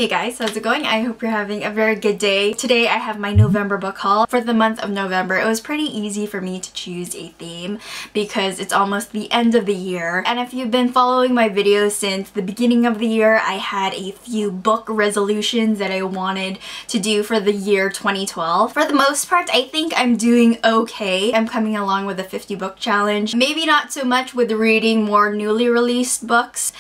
Hey guys, how's it going? I hope you're having a very good day. Today I have my November book haul. For the month of November, it was pretty easy for me to choose a theme because it's almost the end of the year. And if you've been following my videos since the beginning of the year, I had a few book resolutions that I wanted to do for the year 2012. For the most part, I think I'm doing okay. I'm coming along with a 50 book challenge. Maybe not so much with reading more newly released books,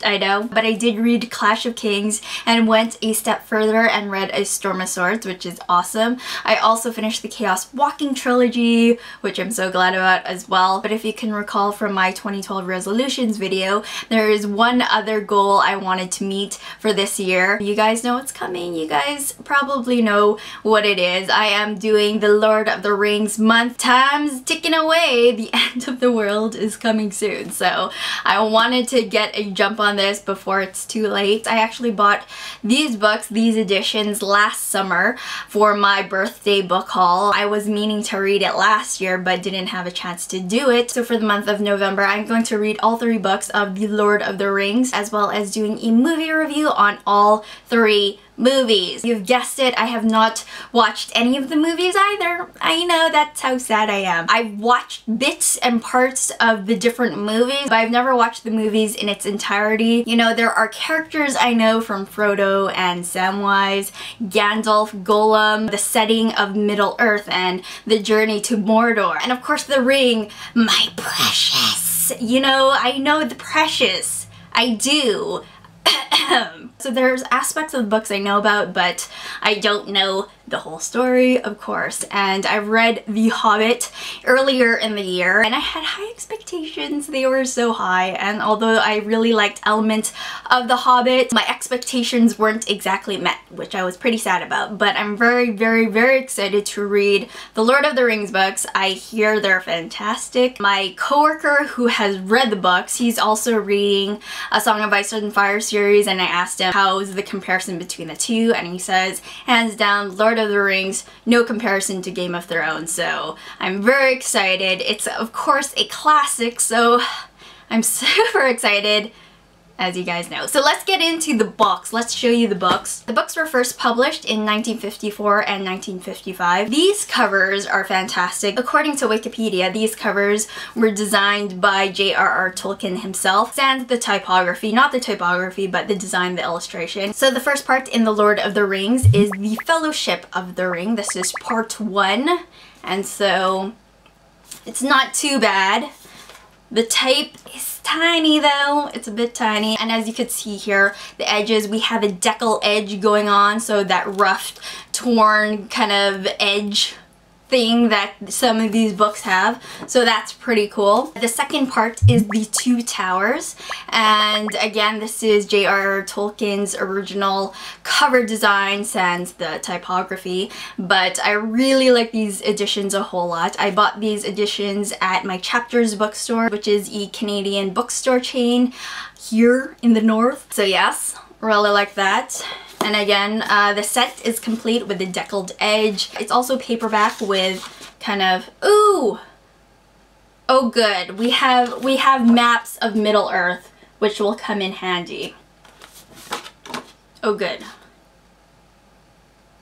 I know, but I did read Clash of Kings and went a step further and read A Storm of Swords, which is awesome. I also finished the Chaos Walking trilogy, which I'm so glad about as well. But if you can recall from my 2012 resolutions video, there is one other goal I wanted to meet for this year. You guys know what's coming. You guys probably know what it is. I am doing the Lord of the Rings month. Time's ticking away. The end of the world is coming soon. So I wanted to get a jump on this before it's too late. I actually bought these books, these editions, last summer for my birthday book haul. I was meaning to read it last year but didn't have a chance to do it. So for the month of November, I'm going to read all 3 books of the Lord of the Rings, as well as doing a movie review on all 3 movies. You've guessed it, I have not watched any of the movies either. I know, that's how sad I am. I've watched bits and parts of the different movies, but I've never watched the movies in its entirety. You know, there are characters I know from Frodo and Samwise, Gandalf, Gollum, the setting of Middle-earth, and the journey to Mordor. And of course the ring, my precious. You know, I know the precious. I do. So there's aspects of the books I know about, but I don't know the whole story, of course. And I read The Hobbit earlier in the year and I had high expectations. They were so high, and although I really liked elements of The Hobbit, my expectations weren't exactly met, which I was pretty sad about. But I'm very excited to read the Lord of the Rings books. I hear they're fantastic. My coworker who has read the books, he's also reading A Song of Ice and Fire series, and I asked him how's the comparison between the two, and he says hands down Lord of the Rings, no comparison to Game of Thrones. So I'm very excited. It's of course a classic, so I'm super excited, as you guys know. So let's get into the books. Let's show you the books. The books were first published in 1954 and 1955. These covers are fantastic. According to Wikipedia, these covers were designed by J.R.R. Tolkien himself. Sans the typography, not the typography, but the design, the illustration. So the first part in The Lord of the Rings is the Fellowship of the Ring. This is part 1, and so it's not too bad. The type is tiny though, it's a bit tiny, and as you could see here, the edges, we have a decal edge going on, so that rough, torn kind of edge thing that some of these books have, so that's pretty cool. The second part is The Two Towers, and again this is J.R.R. Tolkien's original cover design sans the typography, but I really like these editions a whole lot. I bought these editions at my Chapters bookstore, which is a Canadian bookstore chain here in the north, so yes, really like that. And again, the set is complete with the deckled edge. It's also paperback with kind of, ooh! Oh good, we have maps of Middle-earth, which will come in handy. Oh good.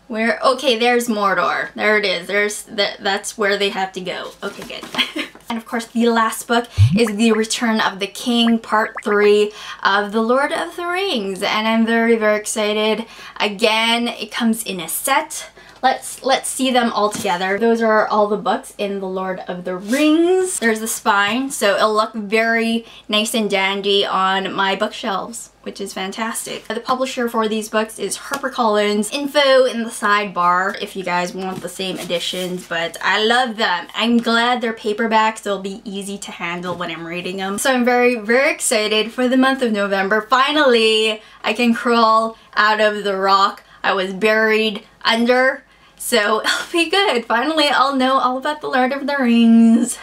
Where, okay, there's Mordor. There it is. That's where they have to go. Okay, good. And of course, the last book is The Return of the King, part 3 of The Lord of the Rings. And I'm very excited. Again, it comes in a set. Let's see them all together. Those are all the books in The Lord of the Rings. There's the spine, so it'll look very nice and dandy on my bookshelves, which is fantastic. The publisher for these books is HarperCollins. Info in the sidebar if you guys want the same editions, but I love them. I'm glad they're paperback, so it'll be easy to handle when I'm reading them. So I'm very excited for the month of November. Finally, I can crawl out of the rock I was buried under. So it'll be good. Finally, I'll know all about the Lord of the Rings.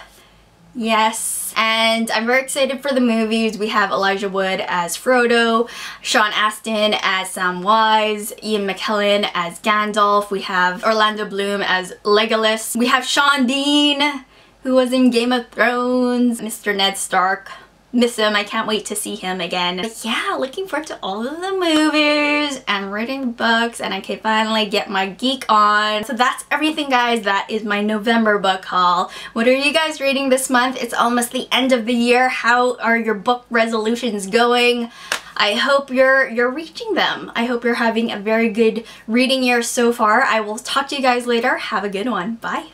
Yes. And I'm very excited for the movies. We have Elijah Wood as Frodo, Sean Astin as Samwise, Ian McKellen as Gandalf. We have Orlando Bloom as Legolas. We have Sean Bean, who was in Game of Thrones, Mr. Ned Stark. miss him. I can't wait to see him again. But yeah, looking forward to all of the movies and reading books, and I can finally get my geek on. So that's everything, guys. That is my November book haul. What are you guys reading this month? It's almost the end of the year. How are your book resolutions going? I hope you're reaching them. I hope you're having a very good reading year so far. I will talk to you guys later. Have a good one. Bye.